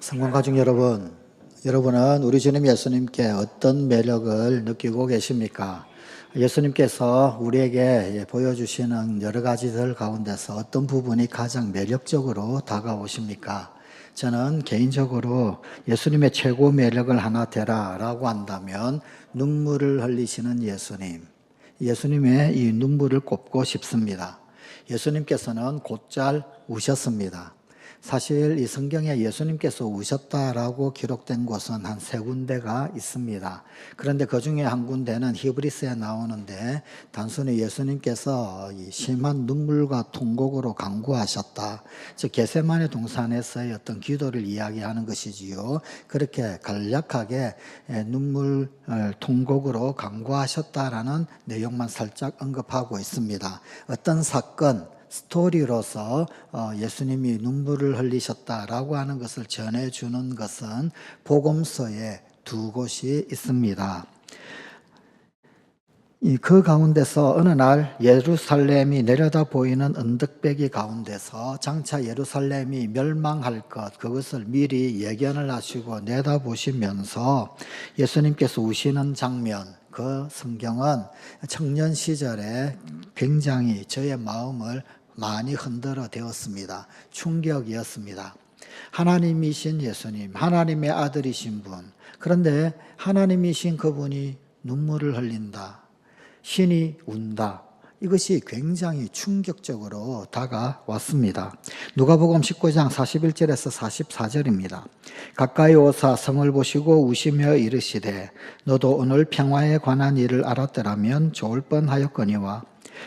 성관 가족 여러분, 여러분은 우리 주님 예수님께 어떤 매력을 느끼고 계십니까? 예수님께서 우리에게 보여주시는 여러 가지들 가운데서 어떤 부분이 가장 매력적으로 다가오십니까? 저는 개인적으로 예수님의 최고 매력을 하나 대라라고 한다면 눈물을 흘리시는 예수님, 예수님의 이 눈물을 꼽고 싶습니다. 예수님께서는 곧잘 우셨습니다. 사실 이 성경에 예수님께서 우셨다라고 기록된 곳은 한 3군데가 있습니다. 그런데 그 중에 한 군데는 히브리서에 나오는데 단순히 예수님께서 이 심한 눈물과 통곡으로 간구하셨다. 즉 겟세마네 동산에서의 어떤 기도를 이야기하는 것이지요. 그렇게 간략하게 눈물 통곡으로 간구하셨다라는 내용만 살짝 언급하고 있습니다. 어떤 사건 스토리로서 예수님이 눈물을 흘리셨다라고 하는 것을 전해주는 것은 복음서에 2곳이 있습니다. 그 가운데서 어느 날 예루살렘이 내려다 보이는 언덕배기 가운데서 장차 예루살렘이 멸망할 것, 그것을 미리 예견을 하시고 내다보시면서 예수님께서 우시는 장면, 그 성경은 청년 시절에 굉장히 저의 마음을 많이 흔들어 대었습니다. 충격이었습니다. 하나님이신 예수님, 하나님의 아들이신 분, 그런데 하나님이신 그분이 눈물을 흘린다, 신이 운다, 이것이 굉장히 충격적으로 다가왔습니다. 누가복음 19장 41절에서 44절입니다. 가까이 오사 성을 보시고 우시며 이르시되 너도 오늘 평화에 관한 일을 알았더라면 좋을 뻔하였거니와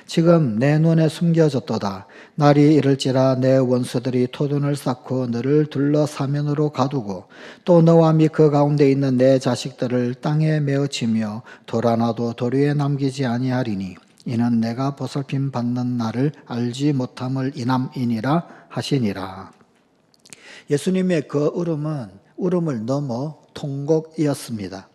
지금 내 눈에 숨겨졌도다. 날이 이를지라 내 원수들이 토둔을 쌓고 너를 둘러 사면으로 가두고 또 너와 및 그 가운데 있는 내 자식들을 땅에 메어치며 돌 하나도 돌 위에 남기지 아니하리니 이는 내가 보살핌 받는 날을 알지 못함을 인함이니라 하시니라. 예수님의 그 울음을 넘어 통곡이었습니다.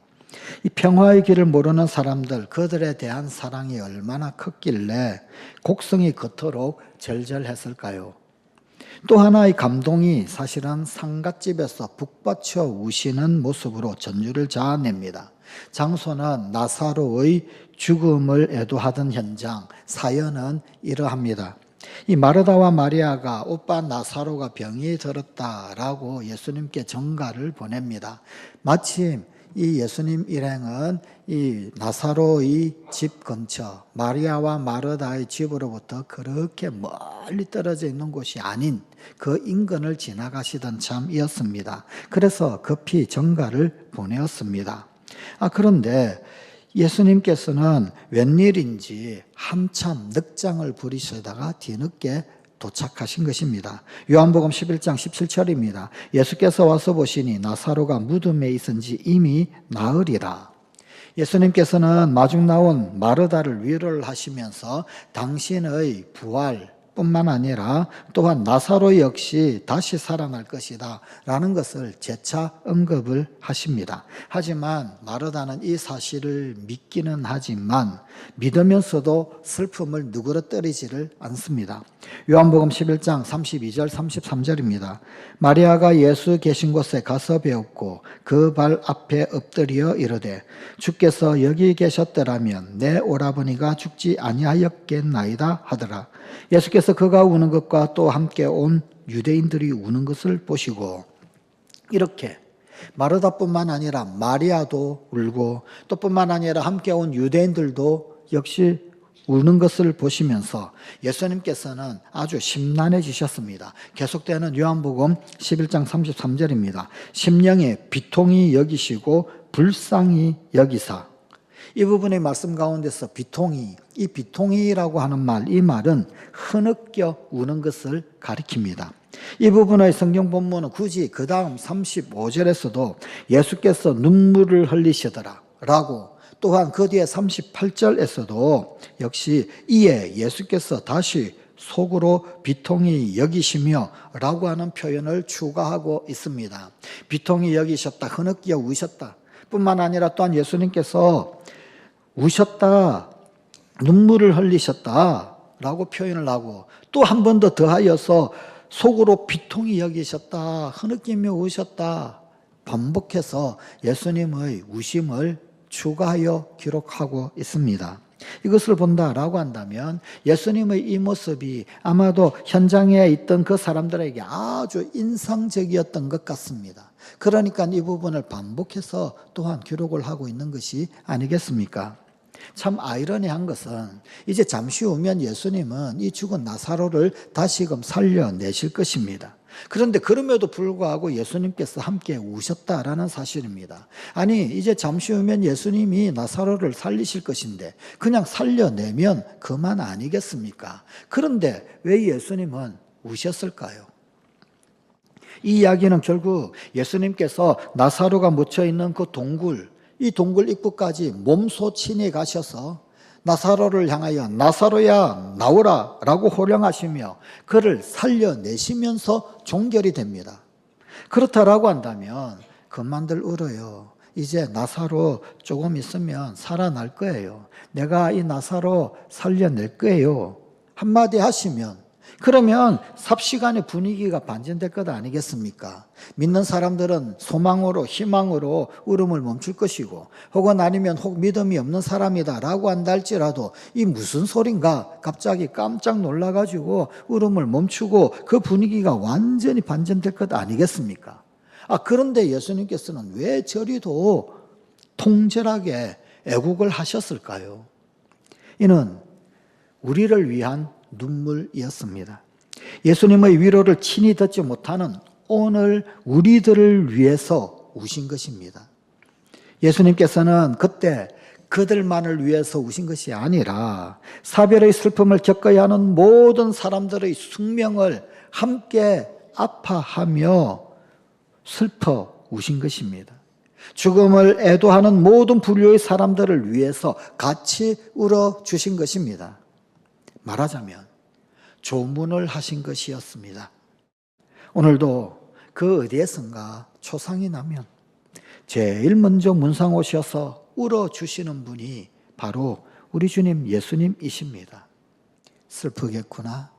이 평화의 길을 모르는 사람들, 그들에 대한 사랑이 얼마나 컸길래 곡성이 그토록 절절했을까요? 또 하나의 감동이 사실은 상갓집에서 북받쳐 우시는 모습으로 전율을 자아냅니다. 장소는 나사로의 죽음을 애도하던 현장, 사연은 이러합니다. 이 마르다와 마리아가 오빠 나사로가 병이 들었다라고 예수님께 전가를 보냅니다. 마침 이 예수님 일행은 이 나사로의 집 근처 마리아와 마르다의 집으로부터 그렇게 멀리 떨어져 있는 곳이 아닌 그 인근을 지나가시던 참이었습니다. 그래서 급히 전가를 보내었습니다. 그런데 예수님께서는 웬일인지 한참 늑장을 부리시다가 뒤늦게 도착하신 것입니다. 요한복음 11장 17절입니다. 예수께서 와서 보시니 나사로가 무덤에 있은지 이미 나으리라. 예수님께서는 마중 나온 마르다를 위로를 하시면서 당신의 부활뿐만 아니라 또한 나사로 역시 다시 살아날 것이다 라는 것을 재차 언급을 하십니다. 하지만 마르다는 이 사실을 믿기는 하지만 믿으면서도 슬픔을 누그러뜨리지를 않습니다. 요한복음 11장 32절 33절입니다. 마리아가 예수 계신 곳에 가서 배웠고 그 발 앞에 엎드려 이르되 주께서 여기 계셨더라면 내 오라버니가 죽지 아니하였겠나이다 하더라. 예수께서 그가 우는 것과 또 함께 온 유대인들이 우는 것을 보시고 이렇게 마르다뿐만 아니라 마리아도 울고 또 뿐만 아니라 함께 온 유대인들도 역시 우는 것을 보시면서 예수님께서는 아주 심란해지셨습니다. 계속되는 요한복음 11장 33절입니다. 심령에 비통히 여기시고 불쌍히 여기사. 이 부분의 말씀 가운데서 이 비통이라고 하는 말, 이 말은 흐느껴 우는 것을 가리킵니다. 이 부분의 성경 본문은 굳이 그 다음 35절에서도 예수께서 눈물을 흘리시더라 라고, 또한 그 뒤에 38절에서도 역시 이에 예수께서 다시 속으로 비통히 여기시며 라고 하는 표현을 추가하고 있습니다. 비통히 여기셨다, 흐느껴 우셨다 뿐만 아니라 또한 예수님께서 우셨다, 눈물을 흘리셨다 라고 표현을 하고 또 한 번 더 더하여서 속으로 비통히 여기셨다, 흐느끼며 우셨다 반복해서 예수님의 우심을 추가하여 기록하고 있습니다. 이것을 본다라고 한다면 예수님의 이 모습이 아마도 현장에 있던 그 사람들에게 아주 인상적이었던 것 같습니다. 그러니까 이 부분을 반복해서 또한 기록을 하고 있는 것이 아니겠습니까? 참 아이러니한 것은 이제 잠시 후면 예수님은 이 죽은 나사로를 다시금 살려내실 것입니다. 그런데 그럼에도 불구하고 예수님께서 함께 우셨다라는 사실입니다. 아니, 이제 잠시 후면 예수님이 나사로를 살리실 것인데 그냥 살려내면 그만 아니겠습니까? 그런데 왜 예수님은 우셨을까요? 이 이야기는 결국 예수님께서 나사로가 묻혀있는 그 동굴, 이 동굴 입구까지 몸소 친히 가셔서 나사로를 향하여 나사로야 나오라 라고 호령하시며 그를 살려내시면서 종결이 됩니다. 그렇다라고 한다면 그만들 울어요. 이제 나사로 조금 있으면 살아날 거예요. 내가 이 나사로 살려낼 거예요. 한마디 하시면 그러면 삽시간의 분위기가 반전될 것 아니겠습니까? 믿는 사람들은 소망으로 희망으로 울음을 멈출 것이고 혹은 아니면 혹 믿음이 없는 사람이다 라고 한다 할지라도 이 무슨 소린가 갑자기 깜짝 놀라가지고 울음을 멈추고 그 분위기가 완전히 반전될 것 아니겠습니까? 그런데 예수님께서는 왜 저리도 통절하게 애국을 하셨을까요? 이는 우리를 위한 눈물이었습니다. 예수님의 위로를 친히 듣지 못하는 오늘 우리들을 위해서 우신 것입니다. 예수님께서는 그때 그들만을 위해서 우신 것이 아니라 사별의 슬픔을 겪어야 하는 모든 사람들의 숙명을 함께 아파하며 슬퍼 우신 것입니다. 죽음을 애도하는 모든 부류의 사람들을 위해서 같이 울어주신 것입니다. 말하자면 조문을 하신 것이었습니다. 오늘도 그 어디에선가 초상이 나면 제일 먼저 문상 오셔서 울어주시는 분이 바로 우리 주님 예수님이십니다. 슬프겠구나,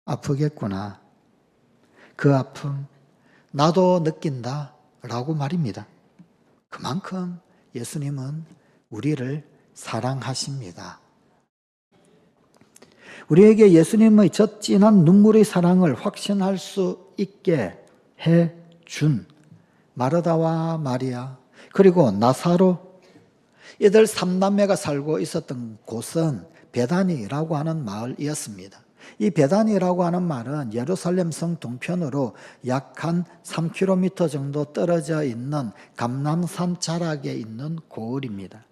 아프겠구나, 그 아픔 나도 느낀다 라고 말입니다. 그만큼 예수님은 우리를 사랑하십니다. 우리에게 예수님의 저 진한 눈물의 사랑을 확신할 수 있게 해준 마르다와 마리아 그리고 나사로, 이들 삼남매가 살고 있었던 곳은 베다니라고 하는 마을이었습니다. 이 베다니라고 하는 말은 예루살렘 성 동편으로 약 한 3km 정도 떨어져 있는 감람산 자락에 있는 고을입니다.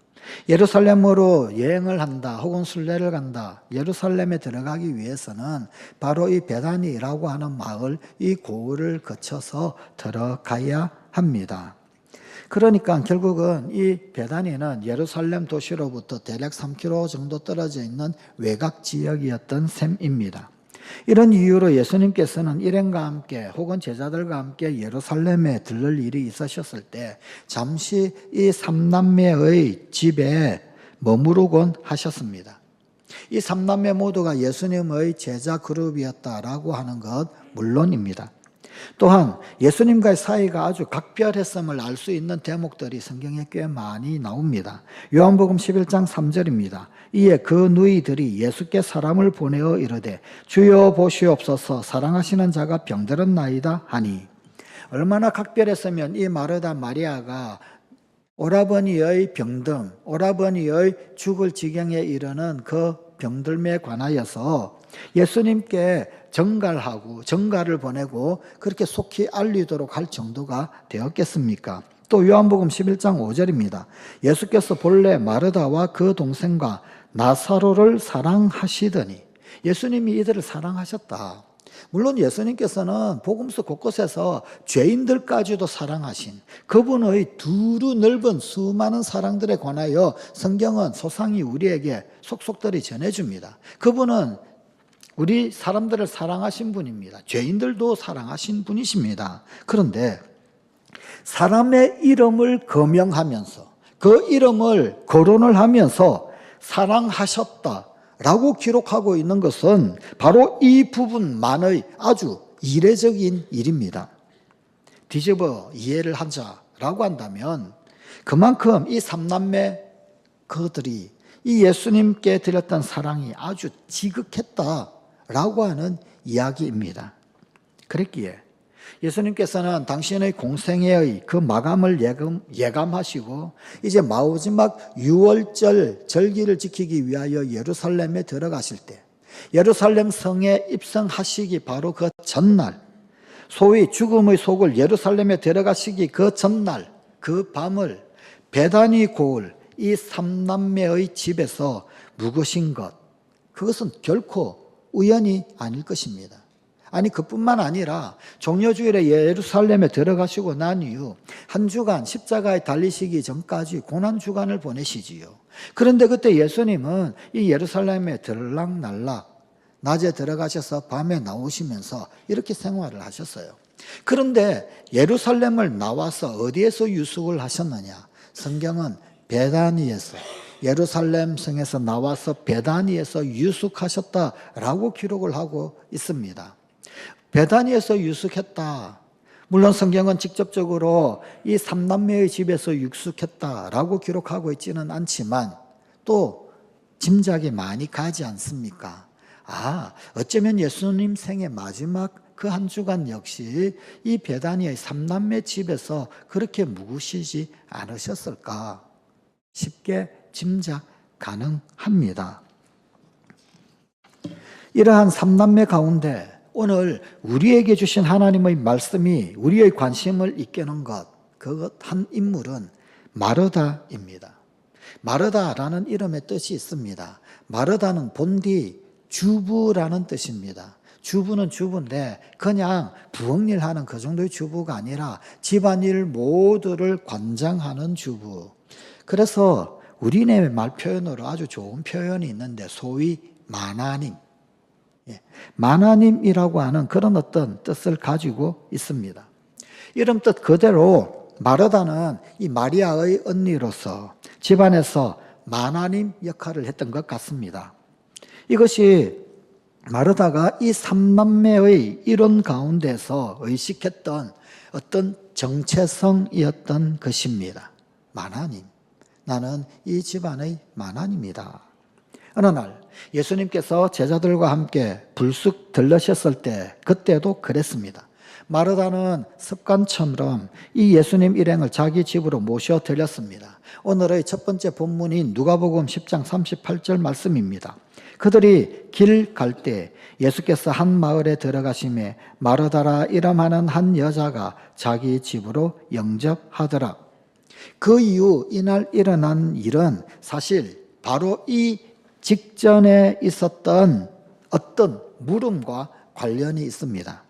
예루살렘으로 여행을 한다 혹은 순례를 간다, 예루살렘에 들어가기 위해서는 바로 이 베다니라고 하는 마을, 이 고을을 거쳐서 들어가야 합니다. 그러니까 결국은 이 베다니는 예루살렘 도시로부터 대략 3km 정도 떨어져 있는 외곽 지역이었던 셈입니다. 이런 이유로 예수님께서는 일행과 함께 혹은 제자들과 함께 예루살렘에 들를 일이 있으셨을 때 잠시 이 삼남매의 집에 머무르곤 하셨습니다. 이 삼남매 모두가 예수님의 제자 그룹이었다라고 하는 것 물론입니다. 또한 예수님과의 사이가 아주 각별했음을 알 수 있는 대목들이 성경에 꽤 많이 나옵니다. 요한복음 11장 3절입니다. 이에 그 누이들이 예수께 사람을 보내어 이르되 주여 보시옵소서, 사랑하시는 자가 병들었나이다 하니, 얼마나 각별했으면 이 마르다 마리아가 오라버니의 병듦, 오라버니의 죽을 지경에 이르는 그 병듦에 관하여서 예수님께 정가를 보내고 그렇게 속히 알리도록 할 정도가 되었겠습니까? 또 요한복음 11장 5절입니다. 예수께서 본래 마르다와 그 동생과 나사로를 사랑하시더니, 예수님이 이들을 사랑하셨다. 물론 예수님께서는 복음서 곳곳에서 죄인들까지도 사랑하신 그분의 두루 넓은 수많은 사랑들에 관하여 성경은 소상히 우리에게 속속들이 전해줍니다. 그분은 우리 사람들을 사랑하신 분입니다. 죄인들도 사랑하신 분이십니다. 그런데 사람의 이름을 거명하면서 그 이름을 거론을 하면서 사랑하셨다라고 기록하고 있는 것은 바로 이 부분만의 아주 이례적인 일입니다. 뒤집어 이해를 하자라고 한다면 그만큼 이 삼남매 그들이 이 예수님께 드렸던 사랑이 아주 지극했다라고 하는 이야기입니다. 그랬기에 예수님께서는 당신의 공생애의 그 마감을 예감하시고 이제 마지막 유월절 절기를 지키기 위하여 예루살렘에 들어가실 때 예루살렘 성에 입성하시기 바로 그 전날, 소위 죽음의 속을 예루살렘에 들어가시기 그 전날, 그 밤을 베다니 고을 이 삼남매의 집에서 묵으신 것, 그것은 결코 우연이 아닐 것입니다. 아니 그뿐만 아니라 종려주일에 예루살렘에 들어가시고 난 이후 한 주간 십자가에 달리시기 전까지 고난주간을 보내시지요. 그런데 그때 예수님은 이 예루살렘에 들락날락 낮에 들어가셔서 밤에 나오시면서 이렇게 생활을 하셨어요. 그런데 예루살렘을 나와서 어디에서 유숙을 하셨느냐? 성경은 베다니에서, 예루살렘 성에서 나와서 베다니에서 유숙하셨다라고 기록을 하고 있습니다. 베다니에서 유숙했다. 물론 성경은 직접적으로 이 삼남매의 집에서 유숙했다라고 기록하고 있지는 않지만 또 짐작이 많이 가지 않습니까? 어쩌면 예수님 생의 마지막 그 한 주간 역시 이 베다니의 삼남매 집에서 그렇게 묵으시지 않으셨을까 쉽게 짐작 가능합니다. 이러한 삼남매 가운데 오늘 우리에게 주신 하나님의 말씀이 우리의 관심을 이끄는 그것 한 인물은 마르다입니다. 마르다라는 이름의 뜻이 있습니다. 마르다는 본디 주부라는 뜻입니다. 주부는 주부인데 그냥 부엌일 하는 그 정도의 주부가 아니라 집안일 모두를 관장하는 주부. 그래서 우리네 말 표현으로 아주 좋은 표현이 있는데 소위 마나님. 마나님이라고 하는 그런 어떤 뜻을 가지고 있습니다. 이름 뜻 그대로 마르다는 이 마리아의 언니로서 집안에서 마나님 역할을 했던 것 같습니다. 이것이 마르다가 이 삼남매의 이론 가운데서 의식했던 어떤 정체성이었던 것입니다. 마나님, 나는 이 집안의 마나님이다. 어느 날 예수님께서 제자들과 함께 불쑥 들르셨을 때 그때도 그랬습니다. 마르다는 습관처럼 이 예수님 일행을 자기 집으로 모셔 드렸습니다. 오늘의 첫 번째 본문인 누가복음 10장 38절 말씀입니다. 그들이 길 갈 때 예수께서 한 마을에 들어가심에 마르다라 이름하는 한 여자가 자기 집으로 영접하더라. 그 이후 이날 일어난 일은 사실 바로 이 직전에 있었던 어떤 물음과 관련이 있습니다.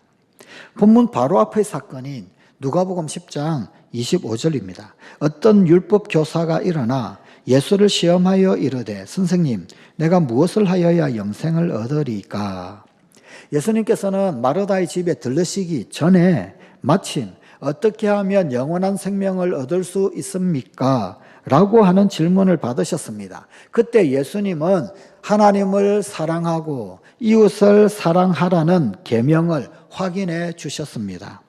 본문 바로 앞의 사건인 누가복음 10장 25절입니다. 어떤 율법 교사가 일어나 예수를 시험하여 이르되 선생님 내가 무엇을 하여야 영생을 얻으리까? 예수님께서는 마르다의 집에 들르시기 전에 마침 어떻게 하면 영원한 생명을 얻을 수 있습니까? 라고 하는 질문을 받으셨습니다. 그때 예수님은 하나님을 사랑하고 이웃을 사랑하라는 계명을 확인해 주셨습니다.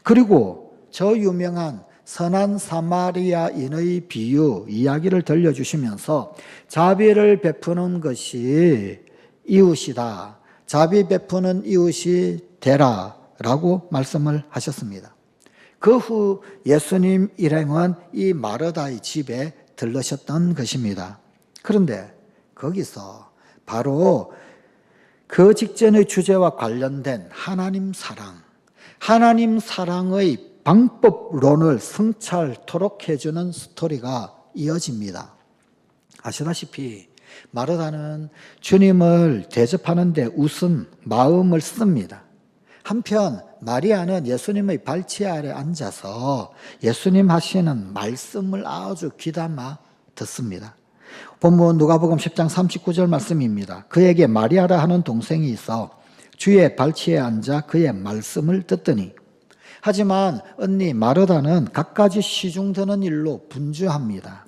그리고 저 유명한 선한 사마리아인의 비유 이야기를 들려주시면서 자비를 베푸는 것이 이웃이다. 자비 베푸는 이웃이 되라 라고 말씀을 하셨습니다. 그 후 예수님 일행은 이 마르다의 집에 들르셨던 것입니다. 그런데 거기서 바로 그 직전의 주제와 관련된 하나님 사랑의 방법론을 성찰토록 해주는 스토리가 이어집니다. 아시다시피 마르다는 주님을 대접하는 데 우선 마음을 씁니다. 한편 마리아는 예수님의 발치 아래 앉아서 예수님 하시는 말씀을 아주 귀담아 듣습니다. 본문 누가복음 10장 39절 말씀입니다. 그에게 마리아라 하는 동생이 있어 주의 발치에 앉아 그의 말씀을 듣더니 하지만 언니 마르다는 갖가지 시중드는 일로 분주합니다.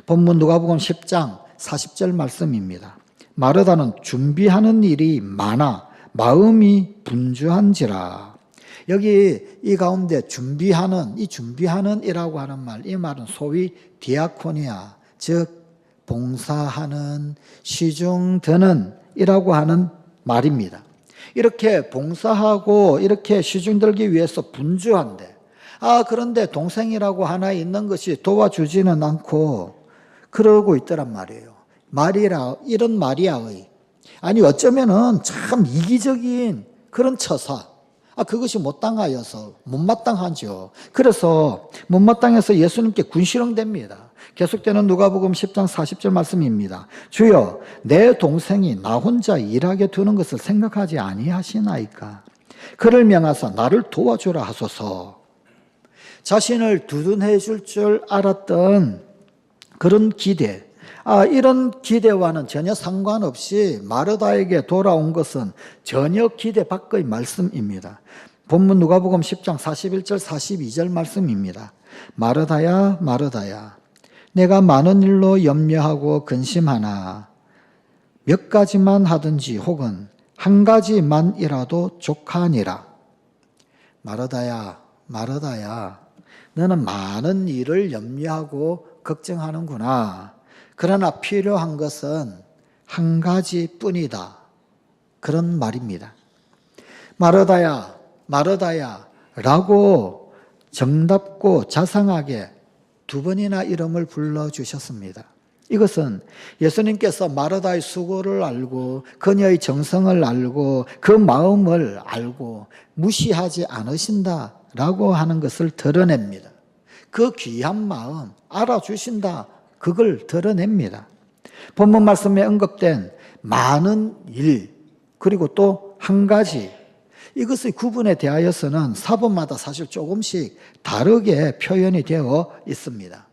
본문 누가복음 10장 40절 말씀입니다. 마르다는 준비하는 일이 많아 마음이 분주한지라. 여기 이 가운데 준비하는 이라고 하는 말, 이 말은 소위 디아코니아, 즉 봉사하는, 시중드는 이라고 하는 말입니다. 이렇게 봉사하고 이렇게 시중들기 위해서 분주한데, 그런데 동생이라고 하나 있는 것이 도와주지는 않고 그러고 있더란 말이에요. 이런 마리아의, 아니 어쩌면은 참 이기적인 그런 처사, 그것이 못마땅하죠. 그래서 못마땅해서 예수님께 군시렁댑니다. 계속되는 누가복음 10장 40절 말씀입니다. 주여, 내 동생이 나 혼자 일하게 두는 것을 생각하지 아니하시나이까? 그를 명하사 나를 도와주라 하소서. 자신을 두둔해 줄 줄 알았던 그런 기대, 이런 기대와는 전혀 상관없이 마르다에게 돌아온 것은 전혀 기대 밖의 말씀입니다. 본문 누가복음 10장 41절 42절 말씀입니다. 마르다야 마르다야, 내가 많은 일로 염려하고 근심하나 몇 가지만 하든지 혹은 한 가지만이라도 족하니라. 마르다야 마르다야, 너는 많은 일을 염려하고 걱정하는구나. 그러나 필요한 것은 한 가지뿐이다. 그런 말입니다. 마르다야, 마르다야 라고 정답고 자상하게 두 번이나 이름을 불러주셨습니다. 이것은 예수님께서 마르다의 수고를 알고 그녀의 정성을 알고 그 마음을 알고 무시하지 않으신다라고 하는 것을 드러냅니다. 그 귀한 마음 알아주신다, 그걸 드러냅니다. 본문 말씀에 언급된 많은 일, 그리고 또 한 가지, 이것의 구분에 대하여서는 사본마다 사실 조금씩 다르게 표현이 되어 있습니다.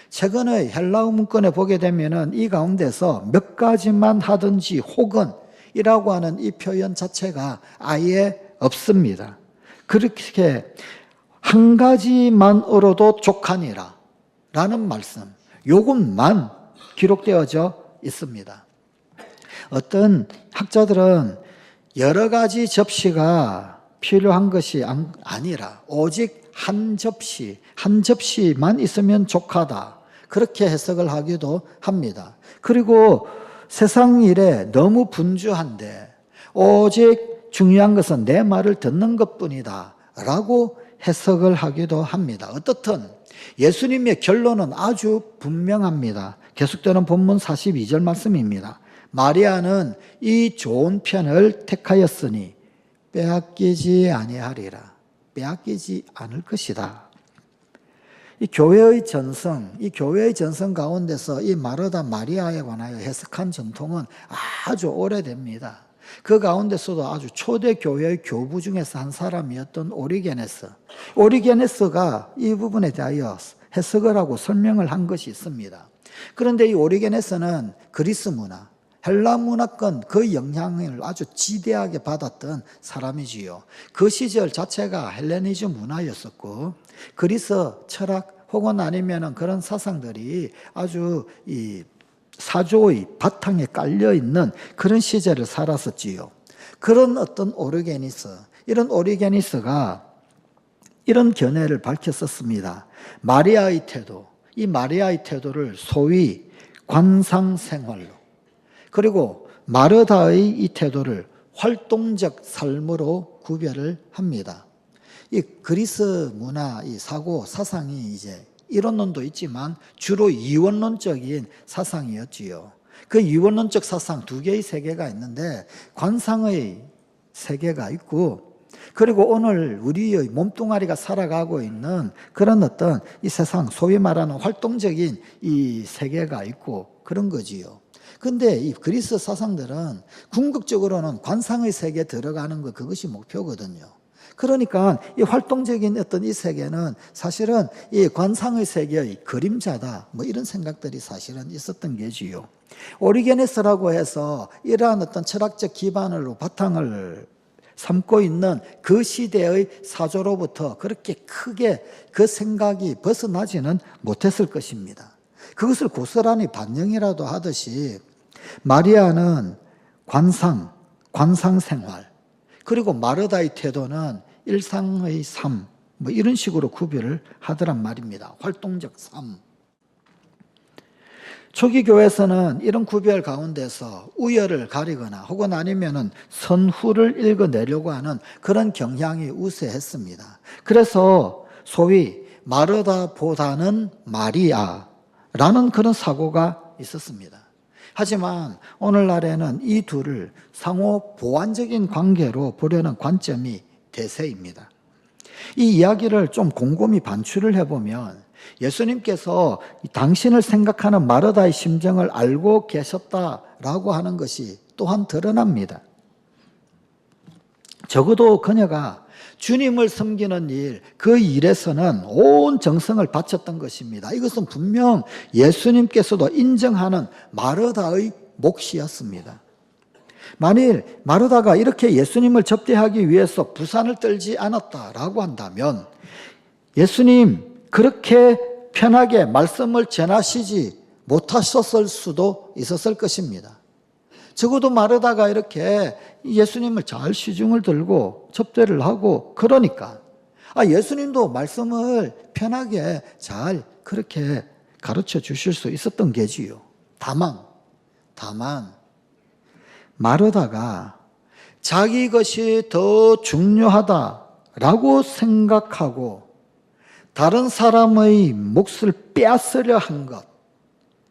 최근의 헬라어 문건에 보게 되면은 이 가운데서 몇 가지만 하든지 혹은 이라고 하는 이 표현 자체가 아예 없습니다. 그렇게 한 가지만으로도 족하니라 라는 말씀, 요것만 기록되어져 있습니다. 어떤 학자들은 여러 가지 접시가 필요한 것이 아니라 오직 한 접시만 있으면 족하다, 그렇게 해석을 하기도 합니다. 그리고 세상 일에 너무 분주한데 오직 중요한 것은 내 말을 듣는 것뿐이다 라고 해석을 하기도 합니다. 어떻든 예수님의 결론은 아주 분명합니다. 계속되는 본문 42절 말씀입니다. 마리아는 이 좋은 편을 택하였으니 빼앗기지 아니하리라. 빼앗기지 않을 것이다. 이 교회의 전성 가운데서 이 마르다 마리아에 관하여 해석한 전통은 아주 오래됩니다. 그 가운데서도 아주 초대 교회의 교부 중에서 한 사람이었던 오리게네스가 이 부분에 대하여 해석을 하고 설명을 한 것이 있습니다. 그런데 이 오리게네스는 그리스 문화, 헬라 문화권 그 영향을 아주 지대하게 받았던 사람이지요. 그 시절 자체가 헬레니즘 문화였었고 그리스 철학 혹은 아니면 그런 사상들이 아주 이 사조의 바탕에 깔려 있는 그런 시절을 살았었지요. 그런 어떤 이런 오리게니스가 이런 견해를 밝혔었습니다. 이 마리아의 태도를 소위 관상생활로, 그리고 마르다의 이 태도를 활동적 삶으로 구별을 합니다. 이 그리스 문화, 이 사고 사상이 이제 이론론도 있지만 주로 이원론적인 사상이었지요. 그 이원론적 사상 두 개의 세계가 있는데 관상의 세계가 있고, 그리고 오늘 우리의 몸뚱아리가 살아가고 있는 그런 어떤 이 세상, 소위 말하는 활동적인 이 세계가 있고 그런 거지요. 근데 이 그리스 사상들은 궁극적으로는 관상의 세계에 들어가는 것, 그것이 목표거든요. 그러니까 이 활동적인 어떤 이 세계는 사실은 이 관상의 세계의 그림자다, 뭐 이런 생각들이 사실은 있었던 게지요. 오리게네스라고 해서 이러한 어떤 철학적 기반으로 바탕을 삼고 있는 그 시대의 사조로부터 그렇게 크게 그 생각이 벗어나지는 못했을 것입니다. 그것을 고스란히 반영이라도 하듯이 마리아는 관상생활, 그리고 마르다의 태도는 일상의 삶, 뭐 이런 식으로 구별을 하더란 말입니다. 활동적 삶. 초기 교회에서는 이런 구별 가운데서 우열을 가리거나 혹은 아니면은 선후를 읽어내려고 하는 그런 경향이 우세했습니다. 그래서 소위 마르다보다는 마리아라는 그런 사고가 있었습니다. 하지만 오늘날에는 이 둘을 상호 보완적인 관계로 보려는 관점이 대세입니다. 이 이야기를 좀 곰곰이 반추를 해보면 예수님께서 당신을 생각하는 마르다의 심정을 알고 계셨다라고 하는 것이 또한 드러납니다. 적어도 그녀가 주님을 섬기는 일, 그 일에서는 온 정성을 바쳤던 것입니다. 이것은 분명 예수님께서도 인정하는 마르다의 몫이었습니다. 만일 마르다가 이렇게 예수님을 접대하기 위해서 부산을 떨지 않았다라고 한다면 예수님 그렇게 편하게 말씀을 전하시지 못하셨을 수도 있었을 것입니다. 적어도 마르다가 이렇게 예수님을 잘 시중을 들고 접대를 하고 그러니까 예수님도 말씀을 편하게 잘 그렇게 가르쳐 주실 수 있었던 게지요. 다만 마르다가 자기 것이 더 중요하다라고 생각하고 다른 사람의 몫을 빼앗으려 한 것,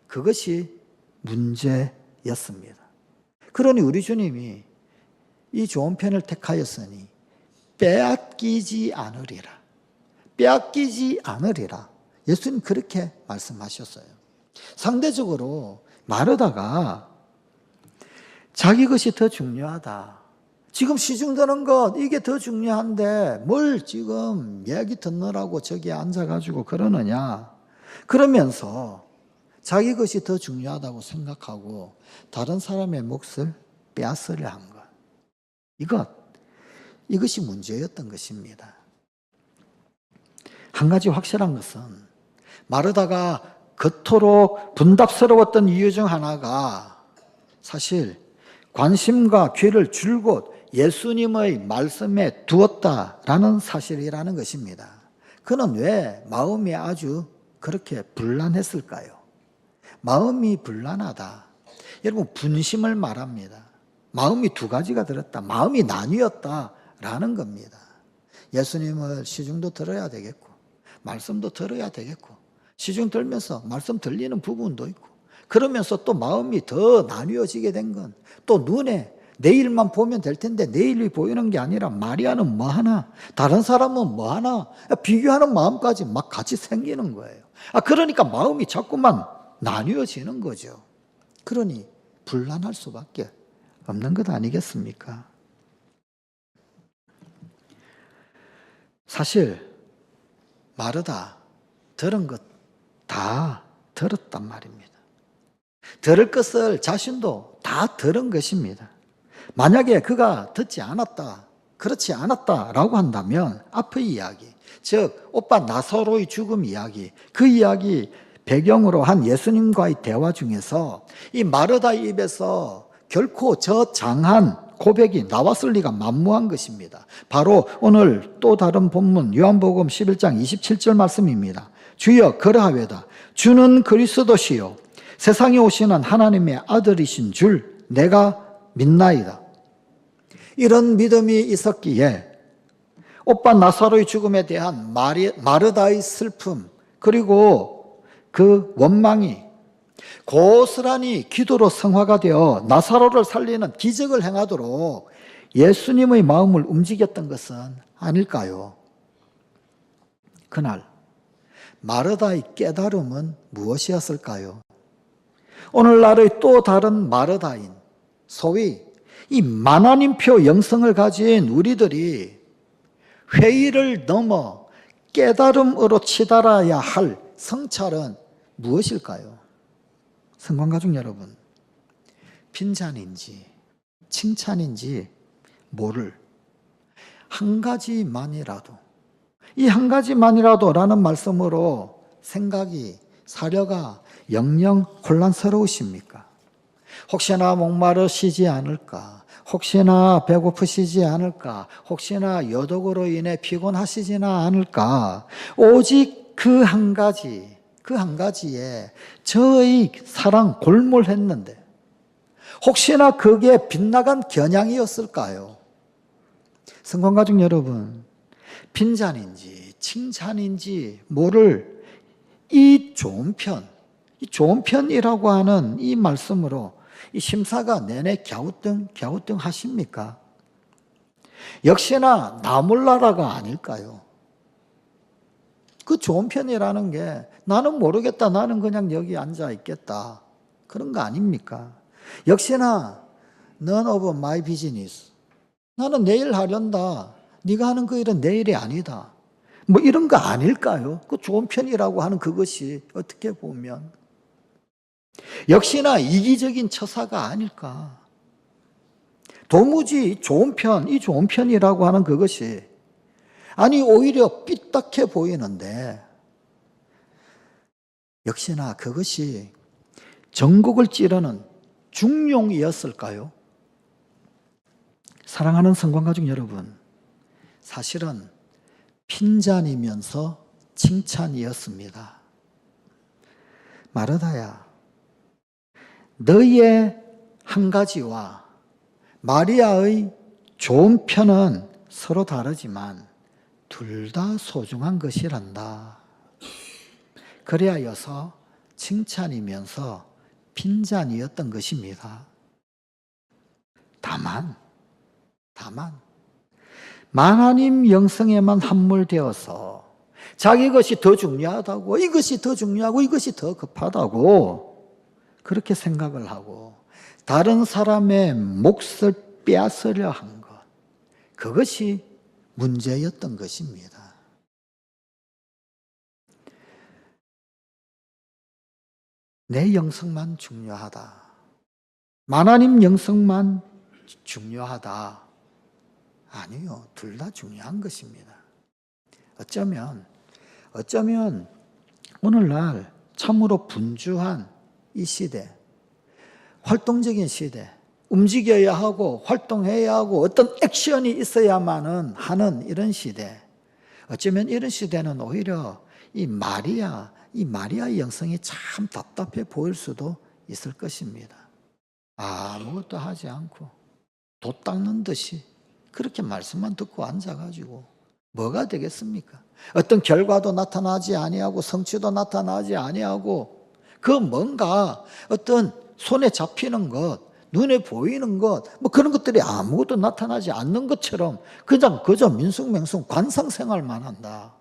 그것이 문제였습니다. 그러니 우리 주님이 이 좋은 편을 택하였으니 빼앗기지 않으리라. 예수님 그렇게 말씀하셨어요. 상대적으로 마르다가 자기 것이 더 중요하다. 지금 시중드는 것 이게 더 중요한데 뭘 지금 이야기 듣느라고 저기 앉아가지고 그러느냐. 그러면서 자기 것이 더 중요하다고 생각하고 다른 사람의 몫을 빼앗으려 한 것. 이것이 문제였던 것입니다. 한 가지 확실한 것은 마르다가 그토록 분답스러웠던 이유 중 하나가 사실 관심과 귀를 줄곧 예수님의 말씀에 두었다라는 사실이라는 것입니다. 그는 왜 마음이 아주 그렇게 불란했을까요? 마음이 불란하다. 여러분 분심을 말합니다. 마음이 두 가지가 들었다. 마음이 나뉘었다라는 겁니다. 예수님을 시중도 들어야 되겠고 말씀도 들어야 되겠고 시중 들면서 말씀 들리는 부분도 있고 그러면서 또 마음이 더 나뉘어지게 된 건 또 눈에 내일만 보면 될 텐데 내일이 보이는 게 아니라 마리아는 뭐 하나 다른 사람은 뭐 하나 비교하는 마음까지 막 같이 생기는 거예요. 그러니까 마음이 자꾸만 나뉘어지는 거죠. 그러니 불안할 수밖에 없는 것 아니겠습니까? 사실 마르다 들은 것 다 들었단 말입니다. 들을 것을 자신도 다 들은 것입니다. 만약에 그가 듣지 않았다, 그렇지 않았다라고 한다면 앞의 이야기, 즉 오빠 나사로의 죽음 이야기, 그 이야기 배경으로 한 예수님과의 대화 중에서 이 마르다의 입에서 결코 저 장한 고백이 나왔을 리가 만무한 것입니다. 바로 오늘 또 다른 본문 요한복음 11장 27절 말씀입니다. 주여 그러하외다. 주는 그리스도시요 세상에 오시는 하나님의 아들이신 줄 내가 믿나이다. 이런 믿음이 있었기에 오빠 나사로의 죽음에 대한 마르다의 슬픔 그리고 그 원망이 고스란히 기도로 성화가 되어 나사로를 살리는 기적을 행하도록 예수님의 마음을 움직였던 것은 아닐까요? 그날 마르다의 깨달음은 무엇이었을까요? 오늘날의 또 다른 마르다인 소위 이 만화님표 영성을 가진 우리들이 회의를 넘어 깨달음으로 치달아야 할 성찰은 무엇일까요? 성관가족 여러분, 빈잔인지 칭찬인지 모를 한 가지만이라도 이 한 가지만이라도라는 말씀으로 생각이 사려가 영영 혼란스러우십니까? 혹시나 목마르시지 않을까? 혹시나 배고프시지 않을까? 혹시나 여독으로 인해 피곤하시지나 않을까? 오직 그 한 가지에 저의 사랑 골몰했는데 혹시나 그게 빗나간 겨냥이었을까요? 성공가족 여러분, 빈잔인지 칭찬인지 모를 이 좋은 편이라고 하는 이 말씀으로 이 심사가 내내 갸우뚱 하십니까? 역시나 나 몰라라가 아닐까요? 그 좋은 편이라는 게 나는 모르겠다. 나는 그냥 여기 앉아 있겠다. 그런 거 아닙니까? 역시나 none of my business. 나는 내일 하련다. 네가 하는 그 일은 내 일이 아니다. 뭐 이런 거 아닐까요? 그 좋은 편이라고 하는 그것이 어떻게 보면 역시나 이기적인 처사가 아닐까. 도무지 이 좋은 편이라고 하는 그것이 아니 오히려 삐딱해 보이는데 역시나 그것이 전국을 찌르는 중용이었을까요? 사랑하는 성관가족 여러분, 사실은 핀잔이면서 칭찬이었습니다. 마르다야, 너희의 한 가지와 마리아의 좋은 편은 서로 다르지만 둘 다 소중한 것이란다. 그래야여서 칭찬이면서 핀잔이었던 것입니다. 다만 하나님 영성에만 함몰되어서 자기 것이 더 중요하다고, 이것이 더 중요하고 이것이 더 급하다고 그렇게 생각을 하고 다른 사람의 몫을 빼앗으려 한 것, 그것이 문제였던 것입니다. 내 영성만 중요하다. 하나님 영성만 중요하다. 아니요. 둘 다 중요한 것입니다. 어쩌면 오늘날 참으로 분주한 이 시대, 활동적인 시대, 움직여야 하고 활동해야 하고 어떤 액션이 있어야만 하는 이런 시대, 어쩌면 이런 시대는 오히려 이 마리아의 영성이 참 답답해 보일 수도 있을 것입니다. 아무것도 하지 않고 돛 닦는 듯이 그렇게 말씀만 듣고 앉아가지고 뭐가 되겠습니까? 어떤 결과도 나타나지 아니하고 성취도 나타나지 아니하고 그 뭔가 어떤 손에 잡히는 것, 눈에 보이는 것, 뭐 그런 것들이 아무것도 나타나지 않는 것처럼 그저 민숭맹숭 관상생활만 한다.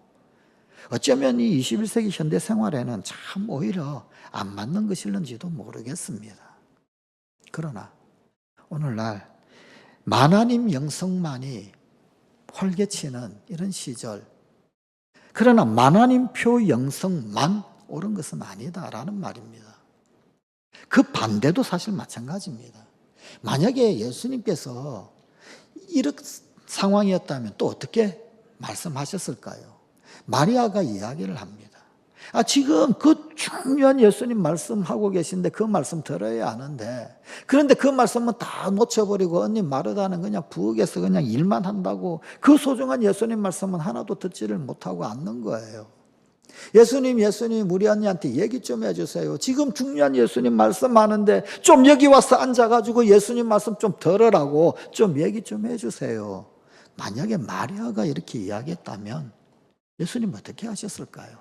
어쩌면 이 21세기 현대 생활에는 참 오히려 안 맞는 것일는지도 모르겠습니다. 그러나 오늘날 하나님 영성만이 활개치는 이런 시절, 그러나 하나님표 영성만 옳은 것은 아니다라는 말입니다. 그 반대도 사실 마찬가지입니다. 만약에 예수님께서 이런 상황이었다면 또 어떻게 말씀하셨을까요? 마리아가 이야기를 합니다. 지금 그 중요한 예수님 말씀하고 계신데 그 말씀 들어야 하는데, 그런데 그 말씀은 다 놓쳐버리고 언니 마르다는 그냥 부엌에서 그냥 일만 한다고 그 소중한 예수님 말씀은 하나도 듣지를 못하고 앉는 거예요. 예수님 우리 언니한테 얘기 좀 해주세요. 지금 중요한 예수님 말씀하는데 좀 여기 와서 앉아가지고 예수님 말씀 좀 들으라고 좀 얘기 좀 해주세요. 만약에 마리아가 이렇게 이야기했다면 예수님 어떻게 하셨을까요?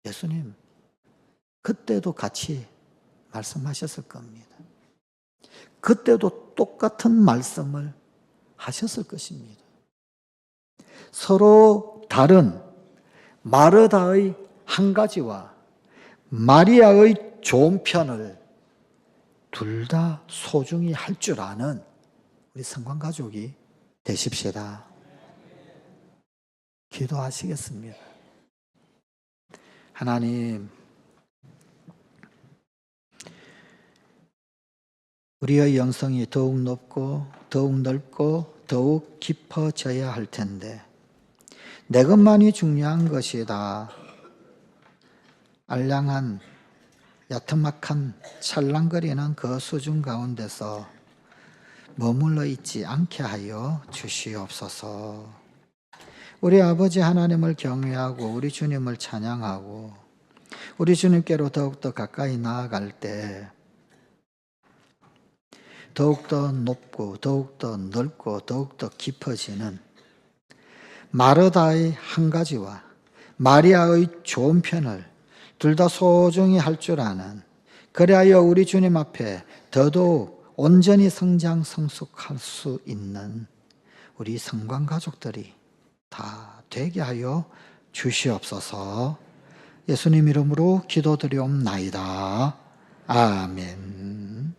예수님 그때도 같이 말씀하셨을 겁니다. 그때도 똑같은 말씀을 하셨을 것입니다. 서로 다른 마르다의 한 가지와 마리아의 좋은 편을 둘 다 소중히 할 줄 아는 우리 성관가족이 되십시다. 기도하시겠습니다. 하나님, 우리의 영성이 더욱 높고 더욱 넓고 더욱 깊어져야 할 텐데 내 것만이 중요한 것이다. 알량한 야트막한 찰랑거리는 그 수준 가운데서 머물러 있지 않게 하여 주시옵소서. 우리 아버지 하나님을 경외하고 우리 주님을 찬양하고 우리 주님께로 더욱더 가까이 나아갈 때 더욱더 높고 더욱더 넓고 더욱더 깊어지는 마르다의 한 가지와 마리아의 좋은 편을 둘 다 소중히 할 줄 아는, 그리하여 우리 주님 앞에 더더욱 온전히 성장 성숙할 수 있는 우리 성관 가족들이 다 되게 하여 주시옵소서. 예수님 이름으로 기도드리옵나이다. 아멘.